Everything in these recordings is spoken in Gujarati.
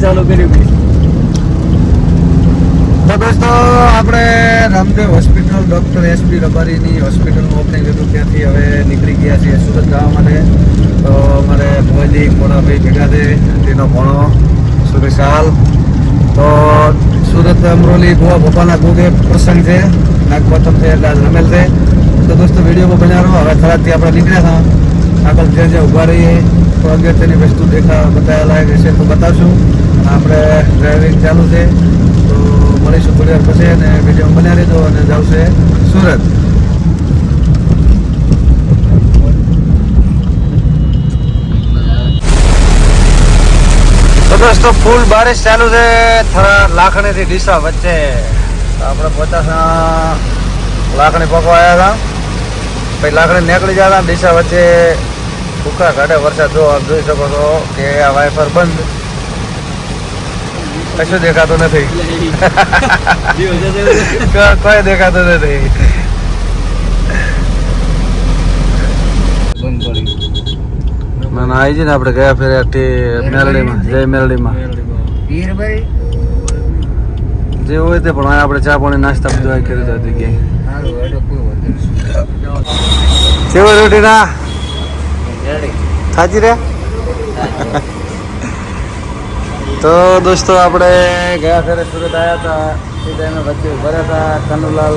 ચાલુ કર્યું. તો દોસ્તો આપણે રામદેવ હોસ્પિટલ ડૉક્ટર એસપી રબારીની હોસ્પિટલનું ઓપનિંગ હતું, ત્યાંથી હવે નીકળી ગયા છીએ સુરત જવા માટે. તો અમારે ભુવાજી મોડાભાઈ ભેગા છે, તેનો ભણો સુરેશાલ. તો સુરત અમરોલી ગોવા ભોપાના ગોગે પ્રસંગ છે, નાગપંચમ છે એટલે આજ રમેલ છે. તો દોસ્તો વિડીયોમાં બન્યા રહો. હવે થરાદથી આપણે નીકળ્યા હતા, આગળ જ્યાં જ્યાં ઊભા રહીએ તો અગત્યની વસ્તુ બતાવવા લાયક હશે તો બતાવશું. આપણે ડ્રાઇવિંગ ચાલુ છે, તો મળીશું થોડી વાર પછી અને વિડીયો બન્યા રહેજો અને જાવશે સુરત. તો દોસ્તો ફૂલ બારિશ ચાલુ છે થરાદ લાખણી થી ડીસા વચ્ચે. આપણે પચાસના લાખણી પકવા આવ્યા હતા, પછી લાખણી નીકળી ગયા હતા. ડીસા વચ્ચે ભૂકા કાઢે વરસાદ. જો આપ જોઈ શકો છો કે આ વાઇફર બંધ, કશું દેખાતું નથી. કોઈ દેખાતું નથી. ના ના આવી ને આપણે ગયા ફેર મેલડીમાં, જય મેલડીમાં જે હોય તે, પણ આપણે ચા પાણી નાસ્તા બધું કર્યું હતું કે કેવું રોટી ના સાચી રે. તો દોસ્તો આપણે ગયા ફેરે સુરત આવ્યા હતા, તે ટાઈમે વચ્ચે ભર્યા હતા કનુલાલ,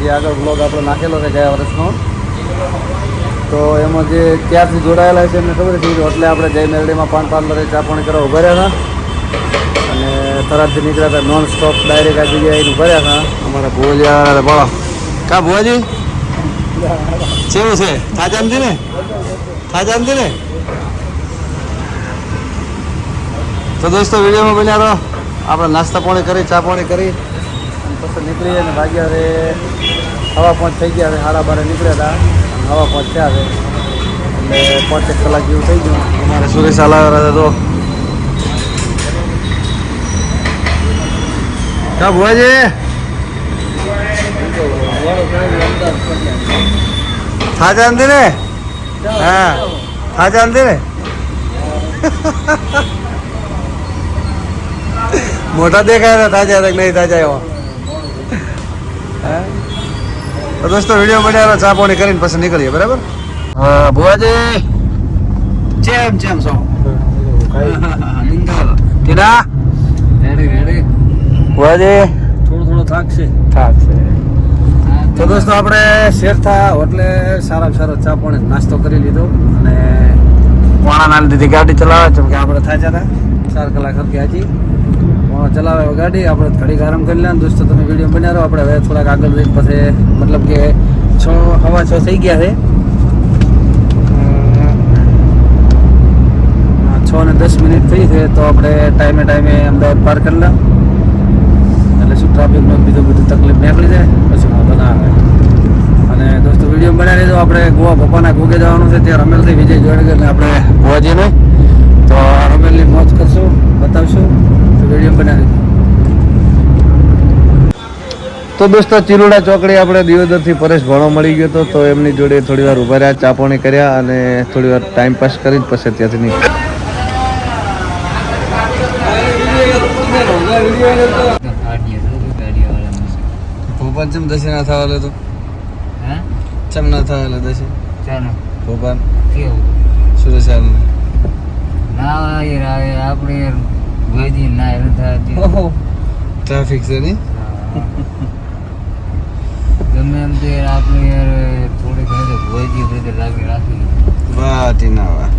જે આગળ બ્લોગ આપણો નાખેલો છે ગયા વર્ષનો. તો એમાં જે ત્યારથી જોડાયેલા છે એમને ખબર છે, એટલે આપણે જય મેરડીમાં પાર્લરે ચા પાણી કરવા ઉભા રહ્યા હતા અને થરાદથી નીકળ્યા હતા નોન સ્ટોપ ડાયરેક્ટ આ જગ્યાએ ઉભા રહ્યા હતા. અમારા ભુવાજી બોલો કા ભુવાજી કેવું છે? થાજામથી ને, થાજામથી ને. તો દોસ્તો વિડીયોમાં બન્યા રહો. આપણે નાસ્તા પાણી કરી, ચા પાણી કરી અને પછી નીકળી જાય ને ભાગ્યા રે 5:30 થઈ ગયા. 12:30 નીકળ્યા હતા, 5:30 થયા છે એટલે 5-6 કલાક જેવું થઈ ગયું. અમારે સુરેશ આલાવેલા હતા. તો ક્યાં ભુવાજી થાજા અંધી ને? હા થાજા અંધી ને. મોટા દેખાય તાજા નહીં તાજા એવા. તો દોસ્તો વિડીયો બનાવ્યો, ચા પાણી કરીને પછી નીકળીએ. બરાબર. હા ભુવાજી ચેમ ચેમ છો? ટીના રેડી રેડી. ભુવાજી થોડો થાકશે. તો દોસ્તો આપણે શેરથા હોટલે સારામાં સારો ચા પાણી નાસ્તો કરી લીધો અને પોણા નાલી દીધી ગાડી ચલાવે, કેમ કે આપણે થાચ્યા હતા 4 કલાક હરકી હજી ચલાવે ગાડી. આપણે ઘડીક આરામ કરી લે. દોસ્તો તમે વિડીયો બનાવો. આપણે હવે થોડાક આગળ જઈને પછી મતલબ કે 6:15 થઈ ગયા છે, 6:10 થઈ છે. તો આપણે ટાઈમે અમદાવાદ પાર કરી લે એટલે શું ટ્રાફિકનો બધું તકલીફ નીકળી જાય, પછી વાંધો ના આવે. અને દોસ્તો વિડીયો બનાવી લેજો. આપણે ગોવા ભોપાના ગોગે જવાનું છે, ત્યાં રમેલથી વિજય જોડે આપણે ભુવાજીને. તો રમેલની મોજ કરશું, બતાવશું. તો વિડીયો બનાવી. તો દોસ્તો ચિલોડા ચોકડી આપણે દિયોદરથી પરેશ ભણો મળી ગયો હતો, તો એમની જોડે થોડી વાર ઉભા રહ્યા, ચા પાણી કર્યા અને થોડી વાર ટાઈમ પાસ કરી પછી ત્યાંથી નીકળ્યા. ભોપાલ ચમ દશે ના થવા તો ચમ ના થવા દશે ભોપાલ સુરેશ ટ્રાફિક છે ને ગમે એમ તો આપણે યાર થોડી ઘણી ભોયજી રાખી વાહ ટીના વાહ.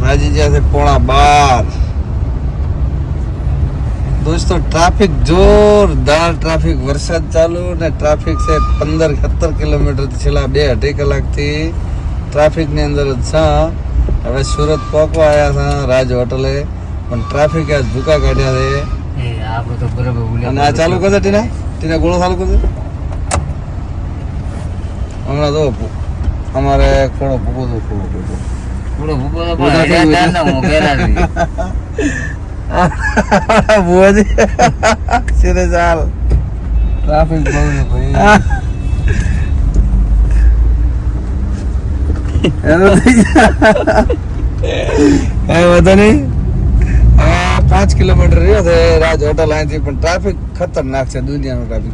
ભાજી જ્યાં છે 11:15. દોસ્તો ટ્રાફિક જોરદાર ટ્રાફિક, વરસાદ ચાલુ ને ટ્રાફિક છે 15-17 કિલોમીટર છેલ્લા 2-2.5 કલાકથી ટ્રાફિકની અંદર જ છે. હવે સુરત પહોંચવા આવ્યા છે રાજ હોટલે, પણ ટ્રાફિક આજ ભૂકા કાઢ્યા છે. આપણે તો બરાબર. અને આ ચાલુ કરશે ટીના ગોળો ચાલુ કરશે હમણાં. તો અમારે થોડો ભૂકો ભુવાજી સીધે ચાલ. ટ્રાફિક બહુ છે ભાઈ. કઈ વાંધો નહીં. હવે કિલોમીટર રહ્યો છે રાજ હોટલ અહીંથી, પણ ટ્રાફિક ખતરનાક છે, દુનિયાનો ટ્રાફિક.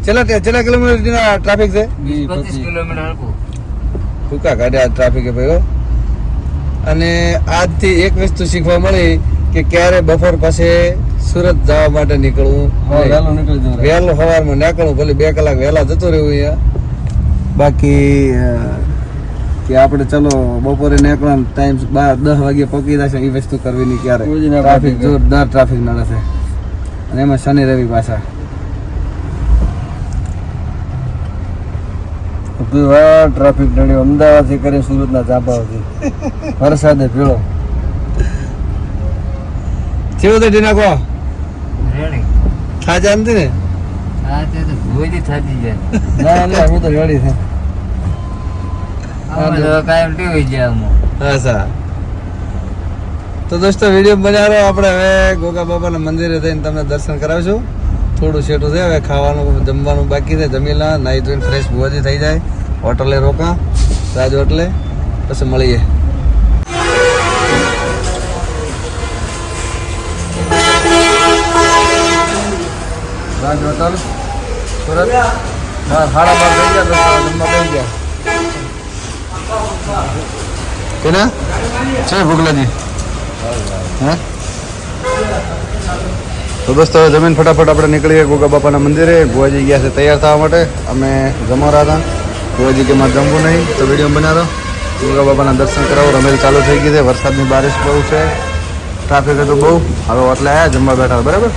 છેલ્લા કિલોમીટર ટ્રાફિક છે, 25 કિલોમીટર હલકું. ભૂકા કાઢ્યા ટ્રાફિક ભાઈઓ. અને આજથી એક વસ્તુ શીખવા મળી કે ક્યારે બપોર પછી સુરત જવા માટે નીકળવું, વહેલું સવારમાં નીકળવું, ભલે 2 કલાક વહેલા જતું રહેવું અહીંયા. બાકી કે આપણે ચલો બપોરે નીકળવાનો ટાઈમ 10 વાગે પહોંચી જશે, એ વસ્તુ કરવી નહીં ક્યારે. ટ્રાફિક જોરદાર ટ્રાફિક નડે છે, અને એમાં શનિ રવિ પાછા. ટ્રાફિક નડ્યો અમદાવાદથી કરી સુરતના ચાપાઓથી વરસાદે ભીળો. કેવું તો ડીનાકો રેડી. થાજા નથી ને? હા તે તો ભોયથી થાકી જાય. ના ના હું તો રેડી છે. અમે તો કાયમ ટીવી જાય અમો. હા સા. તો દોસ્તો વિડીયો બનાવો. આપણે હવે ગોગા બાબાના મંદિરે જઈને તમને દર્શન કરાવીશું. થોડું સેટું છે, હવે ખાવાનું જમવાનું બાકી છે. જમીલા નાહી ધોઈને ફ્રેશ ભુવાજી થઈ જાય, હોટલે રોકા, રાજ હોટલે, પછી મળીએ. રાજ હોટલ સુરત 12:30 થઈ ગયા, જમવા થઈ ગયા. કેના છે ભોગલાજી? હા તો દોસ્તો જમીન ફટાફટ આપણે નીકળીએ ગોગા બાપાના મંદિરે. ભુવાજી ગયા છે તૈયાર થવા માટે, અમે જમવા હતા. ભુવાજી કે મારે જમવું નહીં, તો વિડીયો બનાવો. ગોગા બાપાના દર્શન કરાવો. રમેલ ચાલુ થઈ ગઈ છે, વરસાદની બારિશ બહુ છે, ટ્રાફિક હતું બહુ. હવે એટલે આવ્યા જમવા બેઠા, બરાબર.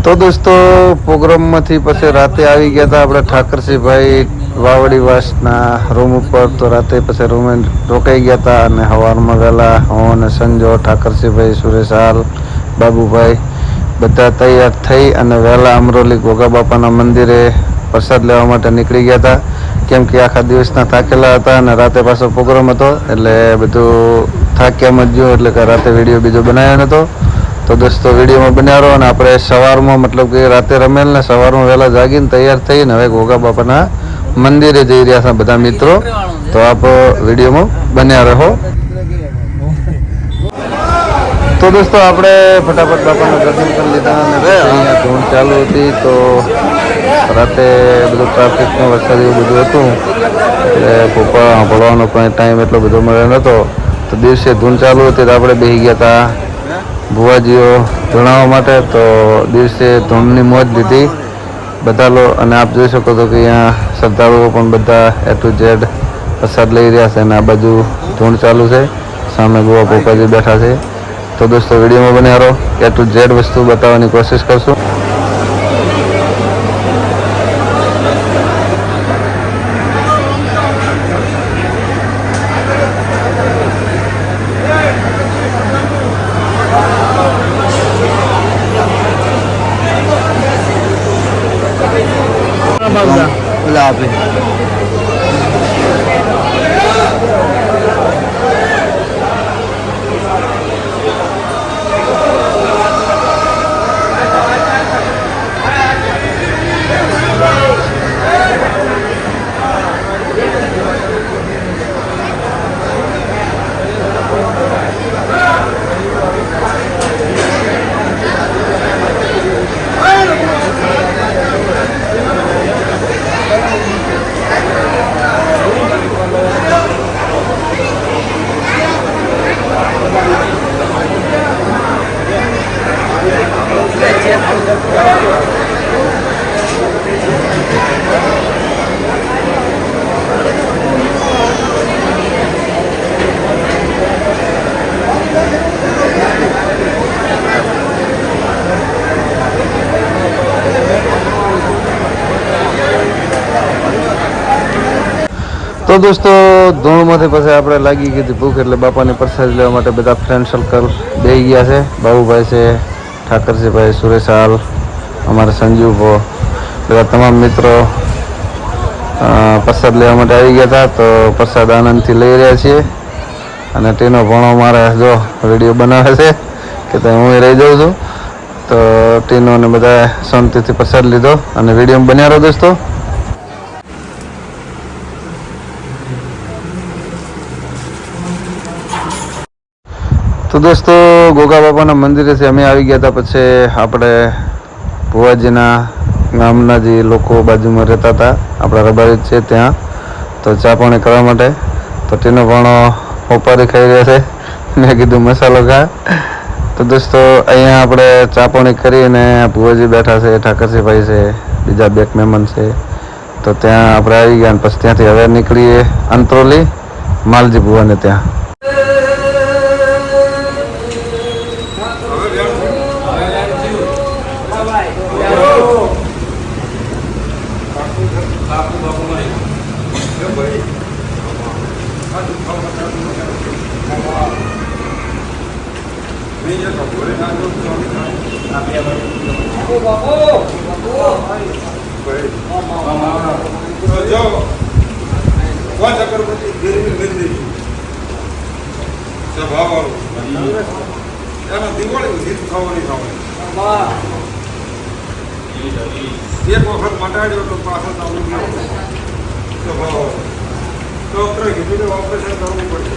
તો દોસ્તો પ્રોગ્રામમાંથી પછી રાતે આવી ગયા હતા આપણે ઠાકરસિંહભાઈ વાવડીવાસના રૂમ ઉપર. તો રાતે પછી રૂમે રોકાઈ ગયા હતા, અને સવારમાં વહેલા હું અને સંજો, ઠાકરસિંહભાઈ, સુરેશાલ, બાબુભાઈ બધા તૈયાર થઈ અને વહેલા અમરોલી ગોગા બાપાના મંદિરે પ્રસાદ લેવા માટે નીકળી ગયા હતા. કેમ કે આખા દિવસના થાકેલા હતા અને રાતે પાછો પ્રોગ્રામ હતો, એટલે બધું થાક્યા જ ગયો, એટલે કે રાતે વિડીયો બીજો બનાવ્યો નહોતો. તો દોસ્તો વિડીયોમાં બન્યા રહો. અને આપણે સવારમાં મતલબ કે રાતે રમેલ ને સવારમાં વહેલા જાગીને તૈયાર થઈને હવે ગોગા બાપાના મંદિરે જઈ રહ્યા છે બધા મિત્રો. તો આપ વિડીયોમાં બન્યા રહો. તો દોસ્તો આપણે ફટાફટ બાપાના દર્શન કરી લીધા અને અહીંયા ધૂણ ચાલુ હતી. તો રાતે બધું ટ્રાફિકનો વરસાદ એવું બધું હતું, એટલે પપ્પા ભણવાનો કોઈ ટાઈમ એટલો બધો મળ્યો નહોતો. તો દિવસે ધૂણ ચાલુ હતી, તો આપણે બેસી ગયા હતા ભુવાજીઓ ધૂણાવવા માટે. તો દિવસે ધૂણની મોજ લીધી બધા અને આપ જોઈ શકો છો કે અહીંયા શ્રદ્ધાળુઓ પણ બધા A to Z પ્રસાદ લઈ રહ્યા છે, અને આ બાજુ ધૂણ ચાલુ છે, સામે ગોવા પપ્પાજી બેઠા છે. તો દોસ્તો વિડીયોમાં બન્યા રહો, A to Z વસ્તુ બતાવવાની કોશિશ કરશું. ઓલા આપે તો દોસ્તો ધૂળમાંથી પછી આપણે લાગી ગઈ હતી ભૂખ એટલે બાપાની પ્રસાદ લેવા માટે બધા ફ્રેન્ડ સર્કલ બેસી ગયા છે. બાબુભાઈ છે, ઠાકરજીભાઈ, સુરેશાલ, અમારા સંજીવભો, બધા તમામ મિત્રો પ્રસાદ લેવા માટે આવી ગયા હતા. તો પ્રસાદ આનંદથી લઈ રહ્યા છીએ. અને તેનો ભણો મારે જો વિડીયો બનાવે છે કે ત્યાં હું રહી જાઉં છું. તો ટીનોને બધા શાંતિથી પ્રસાદ લીધો અને વિડીયો બન્યા રહો દોસ્તો. તો દોસ્તો ગોગા બાપાના મંદિરેથી અમે આવી ગયા હતા. પછી આપણે ભુવાજીના ગામના જે લોકો બાજુમાં રહેતા હતા આપણા રબારી છે ત્યાં તો ચા પાણી કરવા માટે. તો તેનો પણ ઓપારી ખાઈ રહ્યા છે. મેં કીધું મસાલો ખા. તો દોસ્તો અહીંયા આપણે ચા પાણી કરીને ભુવાજી બેઠા છે, ઠાકરજીભાઈ છે, બીજા બે મહેમાન છે. તો ત્યાં આપણે આવી ગયા અને પછી ત્યાંથી હવે નીકળીએ અંત્રોલી માલજી ભુવાને ત્યાં. એક વખત મટાડ્યો તો પાછો ચાલુ ગયો ડોક્ટરે કીધું કે ઓપરેશન કરવું પડશે.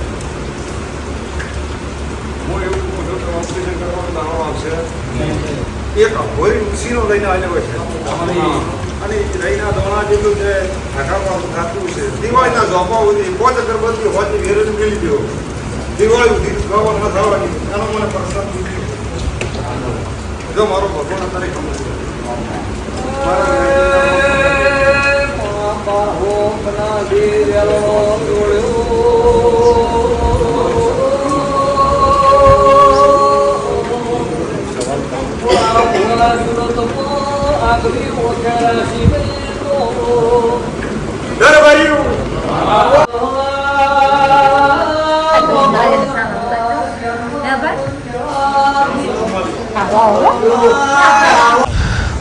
હું એવું કહું છું કે ઓપરેશન કરવાનો દાવો આવશે. એક ભોરી ઉછીનો લઈને આવ્યો છે અને રહીના દોણા જેટલું છે ઢાકામાં ખાતું છે. દિવાળીના ઝોપા સુધી 5 અગરબત્તી હોતી ઘેરેલું મેળી ગયો. દિવાળી સુધી ખાવા ન થવાની એનો મને પ્રશ્ન પૂછ્યો. જો મારો ભગવાન અત્યારે ખબર છે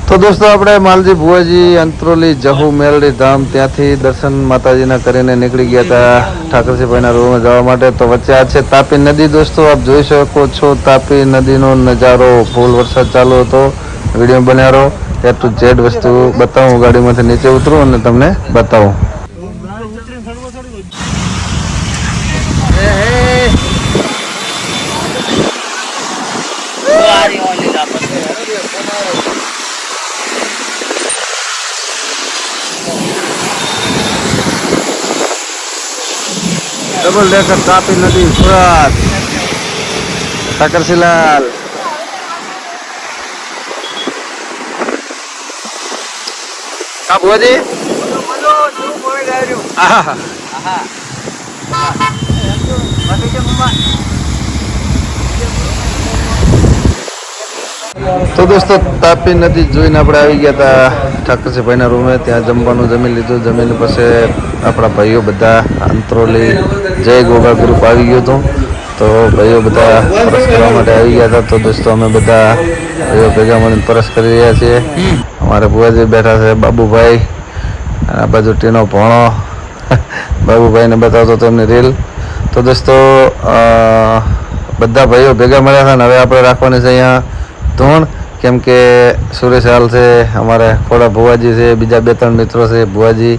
તો દોસ્તો આપણે માલજી ભુવાજી અંત્રોલી જહુ મેલડી ધામ ત્યાંથી દર્શન માતાજીના કરીને નીકળી ગયા હતા ઠાકરજીભાઈના રૂમે જવા માટે. તો વચ્ચે આ છે તાપી નદી. દોસ્તો આપ જોઈ શકો છો તાપી નદીનો નજારો. ફૂલ વરસાદ ચાલુ હતો. વિડીયો બનાવો એ ટુ ઝેડ વસ્તુ બતાવું. ગાડીમાંથી નીચે ઉતરું અને તમને બતાવું. ડબલ ડેકર તાપી નદી સુરત ઠાકરશીલાલ. કા ભુવાજી તો દોસ્તો તાપી નદી જોઈને આપણે આવી ગયા હતા ઠાકરજીભાઈના રૂમે. ત્યાં જમવાનું જમી લીધું. જમીને પછી આપણા ભાઈઓ બધા અંત્રોલી જય ગોગા ગ્રુપ આવી ગયું હતું. તો ભાઈઓ બધા પરસ કરવા માટે આવી ગયા હતા. તો દોસ્તો અમે બધા ભાઈઓ ભેગા મળીને પરસ કરી રહ્યા છીએ. અમારે ભુવાજી બેઠા છે, બાબુભાઈ, આ બાજુ ટીનો ભણો બાબુભાઈને બતાવતો હતો એમની રીલ. તો દોસ્તો બધા ભાઈઓ ભેગા મળ્યા હતા. અને હવે આપણે રાખવાની છે અહીંયા ધૂણ, કેમ કે સુરેશાલ છે, અમારે ખોડા ભુવાજી છે, બીજા 2-3 મિત્રો છે ભુવાજી.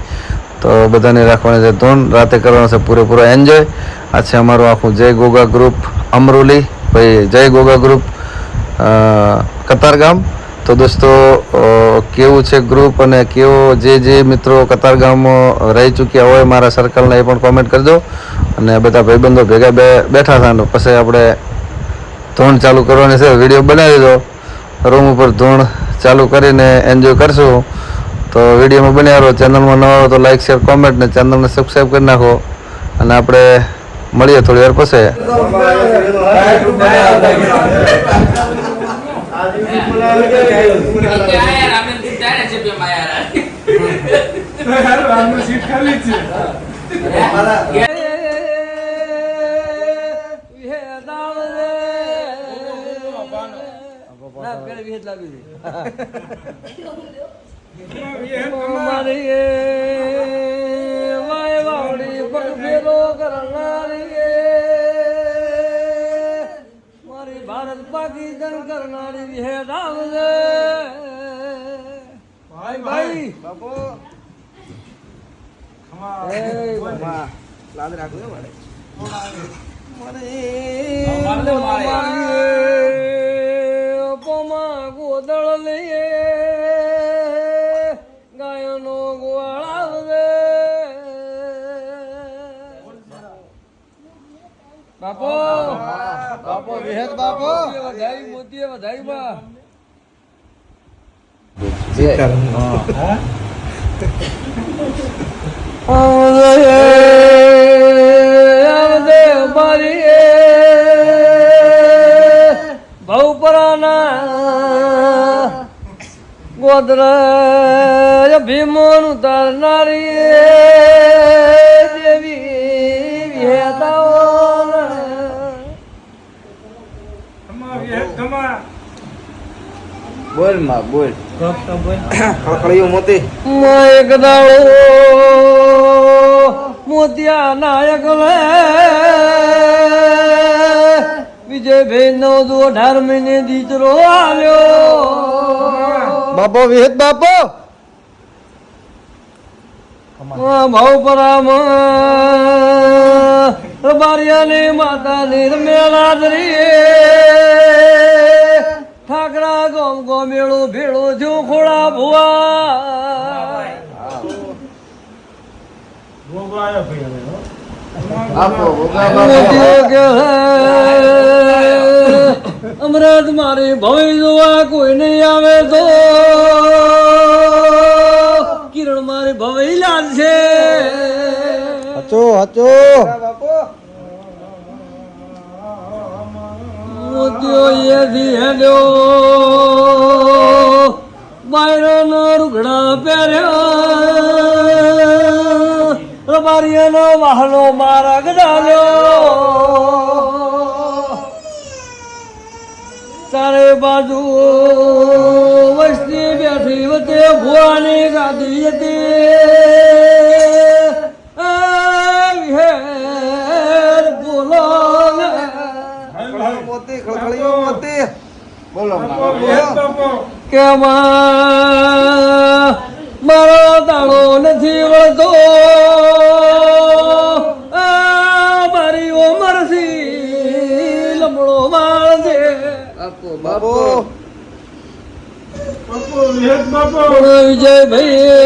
તો બધાને રાખવાની છે ધૂણ. રાતે કરવાનો છે પૂરેપૂરો એન્જોય. આ છે અમારું આખું જય ગોગા ગ્રુપ અમરોલી, ભાઈ જય ગોગા ગ્રુપ કતારગામ. તો દોસ્તો કેવું છે ગ્રુપ અને કેવો જે મિત્રો કતારગામમાં રહી ચૂક્યા હોય મારા સર્કલના એ પણ કોમેન્ટ કરજો. અને બધા ભાઈબંધો ભેગા બેઠા હતા. પછી આપણે ધૂણ ચાલુ કરવાની છે. વિડીયો બનાવી દો રૂમ ઉપર ધૂણ ચાલુ કરીને એન્જોય કરશું. તો વિડીયોમાં બન્યા રહો. ચેનલમાં નવા હો તો લાઈક શેર કોમેન્ટ ને ચેનલને સબસ્ક્રાઈબ કરી નાખો. અને આપણે મળીએ થોડી વાર પછી. મારી ભારત પાકિસ્તાન કરનારી વિહેરામ ભાઈ બાપુ લાદ રાખો ગોદળ લઈએ ગાયનો ગોળાવે બાપો બાપો વિહેત બાપો વધાઈ મોતી વધાઈ બા ગોદરા ભીમોન ઉતારનારી દેવી વિહેતાઓ બોલ માં બોલ ખળખળિયું મોતી એક દાડો મોતિયા નાયક વિજયભાઈ 18 દીકરો આલ્યો બાપો વિહેત બાપો ભાવપરામ રબારિયાની માતાની રમેલાદરી ઠાકરા ગોમ ગોમેળો ભેળો જો ખોળા ભુવા અમરાજ મારી ભવી જોવા કોઈ નહીં આવે તો કિરણ મારી ભવી લાલ છે હચો હચો મોતીઓ એથી હેડ્યો બાયરાનો રૂગડા પહેર્યો રબારીયાનો વાહનો મારા ગજાલ્યો ચારે બાજુ વસ્તી બેઠી વચ્ચે ભુવાની ગાદી હતી બોલો મોતી ખળખળિયું મોતી બોલો કે મારો દાડો નથી વળતો મારી ઉંમરથી લમડો માળ છે બાપો વિજયભાઈ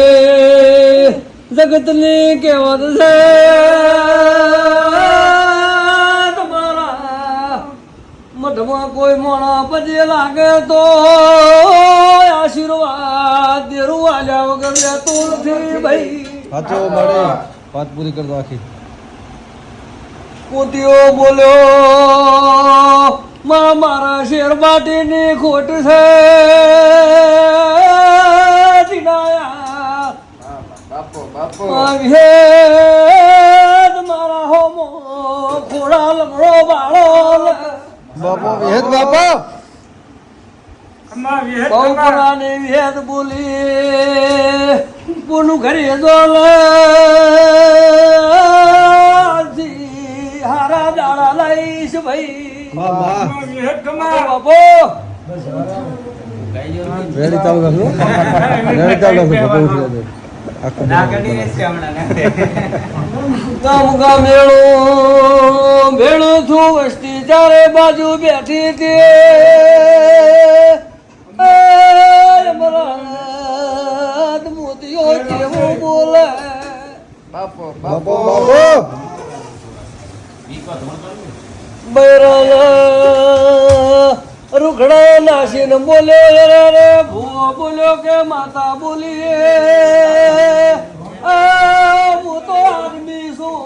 જગતની કહેવત છે તમારા મઠમાં કોઈ મોણા પજે લાગે તો આશીર્વાદ દેરું આલ્યા વગર લેતો નથી ભાઈ હચો મળે વાત પૂરી કર દો આખી કુતિયો બોલ્યો મારા શેર બાટીની ખોટ છે મારા હોમો ખોડા લમડો બાળો બાપો વિહેત બાપો બહુપરાને વેદ બોલી બોલું ઘરે દોલ હારા દાડા લઈશ ભાઈ બાપો રેડી ચાલુ રાખો રેડી ચાલુ રાખો બાપો ઉઠી જાજો ગામ ગામ ભેળું છું વસ્તી ચારે બાજુ બેઠી હતી મોતીઓ કેવું બોલે બાપો બાપો રૂખડા નાસીને બોલ્યો રે ભૂવો બોલ્યો કે માતા બોલીએ હું તો આદમી છું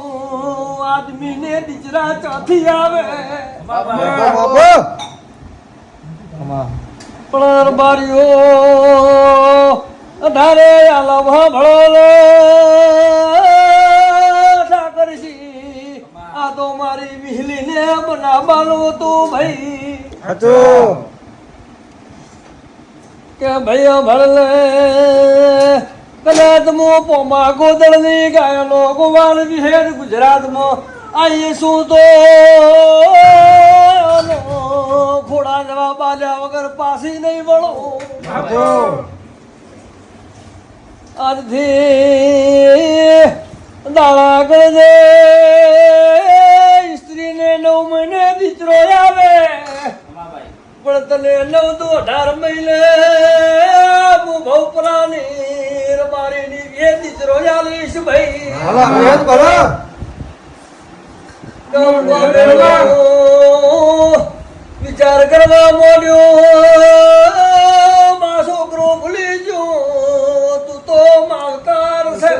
આદમી ને દીકરા ચાથી આવે બાપો પણ બારીઓ 18 આલમ ભળો આ તો મારી વિહલીને બનાવવાનું હતું ભાઈ કે ભાઈ ભળલે કદાચમાં પોમા ગોદળની ગાયનો ગોવાળ વિહેર ગુજરાતમાં આઈએ શું તો ખોડા જવા બાજા વગર પાછી નહીં વળો આજથી દાડા ગળે સ્ત્રીને 9 મહિને દીકરો આવે પણ તને 9 તો 18 મહિને હું ભવપરાની રબારીની બે દીકરો આલીશ ભાઈ વિચાર કરવા માંડ્યો મા છોકરો ભૂલી ગયો તું તો માવતર છે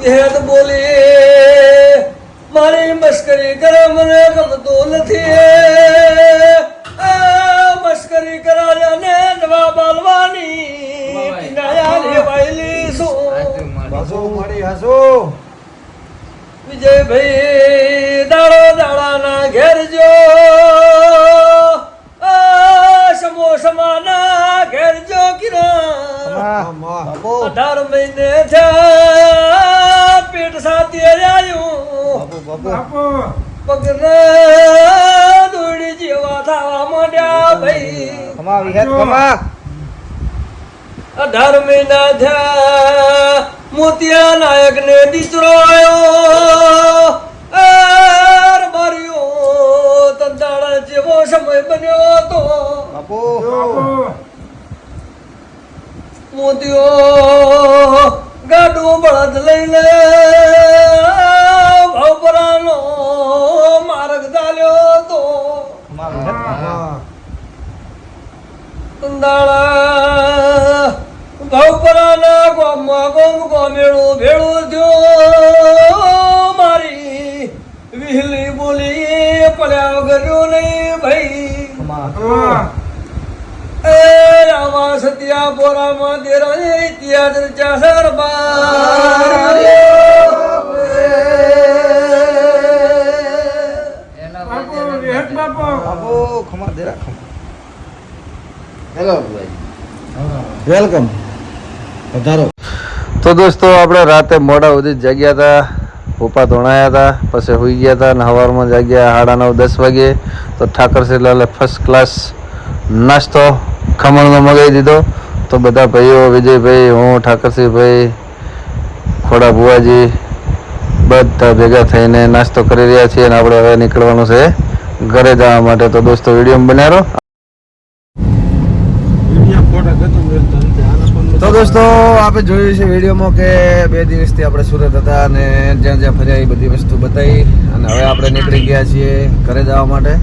હેત બોલી મારી મસ્કરી કરે મને ગમતો નથી મસ્કરી કરાયા ને જવાબ આલવાની કિનાયા લેવાયેલી શું વિજયભાઈ દાડા ઘેર જો સમોસમાના ઘેર જો કિરણ 18 મહિને થયા પેટ સાથે આવ્યું પગને દોડી જેવા થવા માંડ્યા ભાઈ 18 મહિના થયા મોતિયા નાયક ને દીકરો આવ્યો માર્યો તંદાળા જેવો સમય બન્યો તો મોતિયો ગાડું બળદ લઈને ભવપરાનો માર્ગ ચાલ્યો તો તંદાળા ભવપરાના ગામમાં ગોમેળું ભેળું થયો મારી વિહલી બોલી પડ્યા વગર નહીં ભાઈ રામા સત્યા પોરામાં દેરા ઇતિહાસ ચાસર વેલકમ પધારો. તો દોસ્તો આપણે રાતે મોડા સુધી જાગ્યા હતા, પપ્પા ધોણાયા હતા, પછી સુઈ ગયા હતા અને સવારમાં જાગ્યા 9:30-10 વાગે. તો ઠાકર શીલાલે ફર્સ્ટ ક્લાસ નાસ્તો ખમણનો મગાવી દીધો. તો બધા ભાઈઓ વિજયભાઈ, હું, ઠાકરસિંહભાઈ, ખોડા બુવાજી બધા ભેગા થઈને નાસ્તો કરી રહ્યા છીએ અને આપણે હવે નીકળવાનું છે ઘરે જવા માટે. તો દોસ્તો વિડીયો બનાવો. તો દોસ્તો આપણે જોયું છે વિડીયોમાં કે 2 દિવસથી આપણે સુરત હતા અને જ્યાં જ્યાં ફર્યા એ બધી વસ્તુ બતાવી અને હવે આપણે નીકળી ગયા છીએ ઘરે જવા માટે.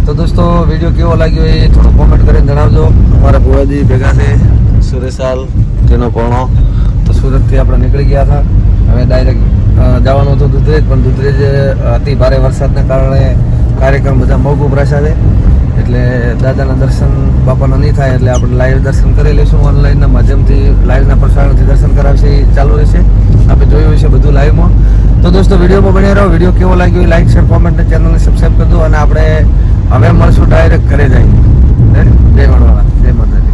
તો દોસ્તો વિડીયો કેવો લાગ્યો એ થોડું કોમેન્ટ કરીને જણાવજો. અમારા ભુવાજી ભેગા છે સુરેશાલ તેનો પોણો. તો સુરતથી આપણે નીકળી ગયા હતા. હવે ડાયરેક્ટ જવાનું હતું દુધરેજ, પણ દુધરેજ અતિ ભારે વરસાદના કારણે કાર્યક્રમ બધા મોકૂફ રહ્યા છે. એટલે દાદાના દર્શન બાપાના નહીં થાય એટલે આપણે લાઈવ દર્શન કરી લઈશું. ઓનલાઈનના માધ્યમથી લાઈવના પ્રસારણથી દર્શન કરાવશે એ ચાલુ રહેશે. આપણે જોયું છે બધું લાઈવમાં. તો દોસ્તો વિડીયોમાં બન્યા રહો. વિડીયો કેવો લાગ્યો એ લાઈક, શેર, કોમેન્ટ, ચેનલને સબસ્ક્રાઈબ કરી દો અને આપણે હવે મળશું ડાયરેક્ટ ઘરે જઈ. જય વડવાળા, જય માતાજી.